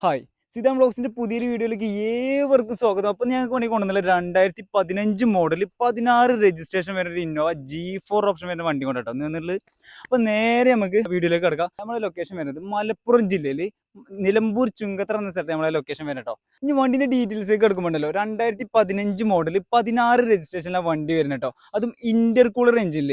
Hi സീതാം വ്ളോഗ്സിന്റെ പുതിയൊരു വീഡിയോയിലേക്ക് ഏവർക്കും സ്വാഗതം. അപ്പം ഞങ്ങൾക്ക് വേണ്ടി കൊണ്ടുവന്നില്ല 2015 മോഡൽ 16 രജിസ്ട്രേഷൻ വരുന്ന ഒരു ഇന്നോവ G4 ഓപ്ഷൻ വരുന്ന വണ്ടി കൊണ്ടിട്ടോ നിന്നുള്ളത്. അപ്പം നേരെ നമുക്ക് വീഡിയോയിലേക്ക് കിടക്കാം. നമ്മുടെ ലൊക്കേഷൻ വരുന്നത് മലപ്പുറം ജില്ലയിൽ നിലമ്പൂർ ചുങ്കത്തറ എന്ന സ്ഥലത്ത് നമ്മളെ ലൊക്കേഷൻ വരട്ടോ. ഇനി വണ്ടിന്റെ ഡീറ്റെയിൽസേക്ക് എടുക്കുമ്പോണ്ടല്ലോ 2015 മോഡൽ 16 രജിസ്ട്രേഷനിലാണ് വണ്ടി വരുന്നത് കേട്ടോ. അതും ഇന്റർകൂളർ എഞ്ചിനിൽ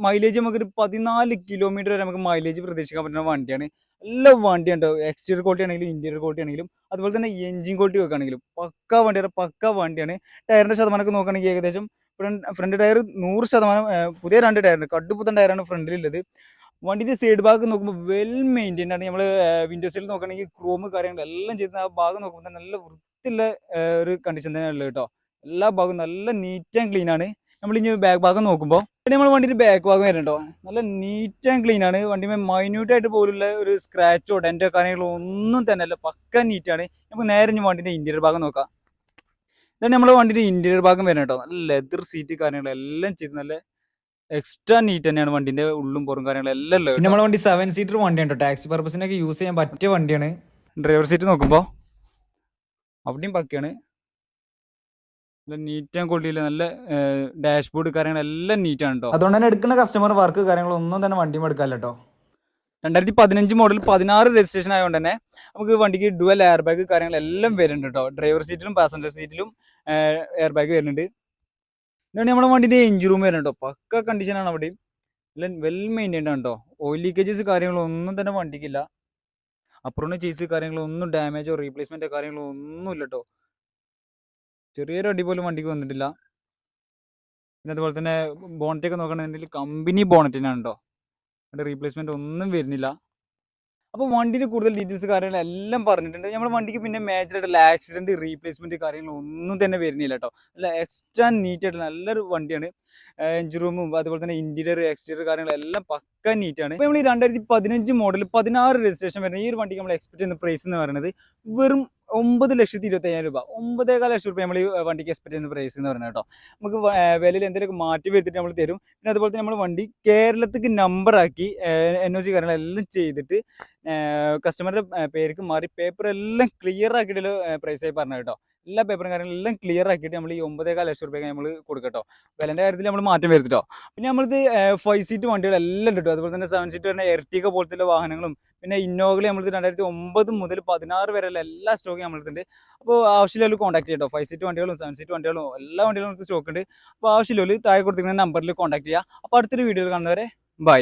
മൈലേജ് നമുക്കൊരു 14 കിലോമീറ്റർ വരെ നമുക്ക് മൈലേജ് പ്രതീക്ഷിക്കാൻ പറ്റുന്ന വണ്ടിയാണ്. എല്ലാ വണ്ടിയുണ്ട്, എക്സ്റ്റീരിയർ ക്വാളിറ്റി ആണെങ്കിലും ഇന്റീരിയർ ക്വാളിറ്റി ആണെങ്കിലും അതുപോലെ തന്നെ എഞ്ചിൻ ക്വാളിറ്റി വെക്കുകയാണെങ്കിലും പക്ക വണ്ടിയാണ്, പക്ക വണ്ടിയാണ്. ടയറിന്റെ ശതമാനമൊക്കെ നോക്കുകയാണെങ്കിൽ ഏകദേശം ഫ്രണ്ട് ടയർ 100%, പുതിയ 2 ടയറുണ്ട്, കടുപ്പുത്തൻ ടയറാണ് ഫ്രണ്ടിലുള്ളത്. വണ്ടിന്റെ സൈഡ് ഭാഗം നോക്കുമ്പോൾ വെൽ മെയിൻറ്റൈൻഡ് ആണ്. നമ്മൾ വിൻഡോ സൈഡിൽ നോക്കുകയാണെങ്കിൽ ക്രോം കാര്യങ്ങളെല്ലാം ചെയ്യുന്ന ആ ഭാഗം നോക്കുമ്പോൾ തന്നെ നല്ല വൃത്തിയുള്ള ഒരു കണ്ടീഷൻ തന്നെ ഉള്ളത് കേട്ടോ. എല്ലാ ഭാഗവും നല്ല നീറ്റ് ആൻഡ് ക്ലീൻ ആണ്. നമ്മൾ ഇനി ബാക്ക് ഭാഗം നോക്കുമ്പോൾ നമ്മൾ വണ്ടിന്റെ ബാക്ക് ഭാഗം വരുന്നുണ്ടോ, നല്ല നീറ്റ് ആൻഡ് ക്ലീൻ ആണ്. വണ്ടിമേ മൈന്യൂട്ട് ആയിട്ട് പോലുള്ള ഒരു സ്ക്രാച്ചോ ഡെന്റോ കാര്യങ്ങളോ ഒന്നും തന്നെ അല്ല, പക്ക നീറ്റ് ആണ്. നമുക്ക് നേരെ ഇനി വണ്ടിന്റെ ഇന്റീരിയർ ഭാഗം നോക്കാം. ഇതാണ് നമ്മൾ വണ്ടിന്റെ ഇന്റീരിയർ ഭാഗം വരുന്നത് കേട്ടോ. നല്ല ലെതർ സീറ്റ് കാര്യങ്ങളെല്ലാം ചെയ്ത് നല്ല എക്സ്ട്രാ നീറ്റ് തന്നെയാണ് വണ്ടിന്റെ ഉള്ളും പുറം കാര്യങ്ങളെല്ലാം ഉള്ളത്. പിന്നെ നമ്മളെ വണ്ടി 7 സീറ്റർ വണ്ടിയാണ് കേട്ടോ. ടാക്സി പർപ്പസിനൊക്കെ യൂസ് ചെയ്യാൻ പറ്റിയ വണ്ടിയാണ്. ഡ്രൈവർ സീറ്റ് നോക്കുമ്പോൾ അവിടെയും പക്കയാണ്, നല്ല നീറ്റ് ആൻഡ് ക്വാളിറ്റിയില്ല. നല്ല ഡാഷ്ബോർഡ് കാര്യങ്ങളെല്ലാം നീറ്റാണ് കേട്ടോ. അതുകൊണ്ട് തന്നെ എടുക്കുന്ന കസ്റ്റമർ വർക്ക് കാര്യങ്ങളൊന്നും തന്നെ വണ്ടിയും എടുക്കാമല്ലോ കേട്ടോ. 2015 മോഡൽ 16 രജിസ്ട്രേഷൻ ആയതുകൊണ്ട് തന്നെ നമുക്ക് വണ്ടിക്ക് ഡുവൽ എയർ ബാഗ് കാര്യങ്ങളെല്ലാം വരുന്നുണ്ട് കേട്ടോ. ഡ്രൈവർ സീറ്റിലും പാസഞ്ചർ സീറ്റിലും എയർ ബാഗ് വരുന്നുണ്ട്. ഇതാണ് നമ്മുടെ വണ്ടിന്റെ എഞ്ചിൻ റൂം വരുന്നുണ്ടോ, പക്ക കണ്ടീഷനാണ്. അവിടെയും എല്ലാം വെൽ മെയിൻറ്റൈൻഡ് ആണ് കേട്ടോ. ഓയിൽ ലീക്കേജസ് കാര്യങ്ങളൊന്നും തന്നെ വണ്ടിക്കില്ല. അപ്പുറം ചേസ് കാര്യങ്ങളൊന്നും ഡാമേജോ റീപ്ലേസ്മെന്റോ കാര്യങ്ങളോ ഒന്നും ഇല്ല കേട്ടോ. ചെറിയൊരു അടി പോലും വണ്ടിക്ക് വന്നിട്ടില്ല. പിന്നെ അതുപോലെ തന്നെ ബോണറ്റൊക്കെ നോക്കുകയാണെന്നുണ്ടെങ്കിൽ കമ്പനി ബോണറ്റിനാണ് കേട്ടോ. അതിൻ്റെ റീപ്ലേസ്മെന്റ് ഒന്നും വരുന്നില്ല. അപ്പോൾ വണ്ടിയുടെ കൂടുതൽ ഡീറ്റെയിൽസ് കാര്യങ്ങളെല്ലാം പറഞ്ഞിട്ടുണ്ട്. നമ്മുടെ വണ്ടിക്ക് പിന്നെ മേജറായിട്ടുള്ള ആക്സിഡന്റ് റീപ്ലേസ്മെന്റ് കാര്യങ്ങളൊന്നും തന്നെ വരുന്നില്ല കേട്ടോ. നല്ല എക്സ്ട്രാ നീറ്റ് ആയിട്ട് നല്ലൊരു വണ്ടിയാണ്. എഞ്ചിൻ റൂമും അതുപോലെ തന്നെ ഇന്റീരിയർ എക്സ്റ്റീരിയർ കാര്യങ്ങളെല്ലാം പക്ക നീറ്റാണ്. അപ്പോൾ നമ്മൾ ഈ 2015 മോഡൽ 16 രജിസ്ട്രേഷൻ വരുന്ന ഈ ഒരു വണ്ടിക്ക് നമ്മൾ എക്സ്പെക്ട് ചെയ്യുന്ന പ്രൈസ് എന്ന് പറയുന്നത് വെറും 9,25,000 രൂപ, 9,15,000 രൂപ നമ്മൾ ഈ വണ്ടിക്ക് എക്സ്പെക്ട് ചെയ്യുന്ന പ്രൈസ് എന്ന് പറയുന്നത് കേട്ടോ. നമുക്ക് വിലയിൽ എന്തെങ്കിലും മാറ്റി വരുത്തിട്ട് നമ്മൾ തരും. പിന്നെ അതുപോലെ തന്നെ നമ്മൾ വണ്ടി കേരളത്തിക്ക് നമ്പറാക്കി NOC കാര്യങ്ങളെല്ലാം ചെയ്തിട്ട് കസ്റ്റമറുടെ പേർക്ക് മാറി പേപ്പർ എല്ലാം ക്ലിയർ ആക്കിയിട്ടുള്ള പ്രൈസായി പറഞ്ഞത് കേട്ടോ. എല്ലാ പേപ്പറും കാര്യങ്ങളെല്ലാം ക്ലിയർ ആക്കിയിട്ട് നമ്മൾ ഈ 9,15,000 രൂപയ്ക്ക് നമ്മൾ കൊടുക്കട്ടോ. വിലൻ്റെ കാര്യത്തിൽ നമ്മൾ മാറ്റം വരുത്തിട്ടോ. പിന്നെ നമ്മളിത് 5 സീറ്റ് വണ്ടികളെല്ലാം കിട്ടും. അതുപോലെ തന്നെ 7 സീറ്റ് വരുന്ന എർട്ടിക പോലത്തെ വാഹനങ്ങളും പിന്നെ ഇന്നോവയിൽ നമ്മളിത് 2009 മുതൽ 16 വരെയുള്ള എല്ലാ സ്റ്റോക്കും നമ്മളിട്ടുണ്ട്. അപ്പോൾ ആവശ്യമുള്ള കോൺടാക്ട് ചെയ്യട്ടോ. 5 സീറ്റ് വണ്ടികളും 7 സീറ്റ് വണ്ടികളും എല്ലാ വണ്ടികളും നമുക്ക് സ്റ്റോക്ക് ഉണ്ട്. അപ്പോൾ ആവശ്യമുള്ള താഴെ കൊടുത്തിരിക്കുന്ന നമ്പറിൽ കോൺടാക്ട് ചെയ്യുക. അപ്പോൾ അടുത്തൊരു വീഡിയോയിൽ കാണുന്നവരെ ബൈ.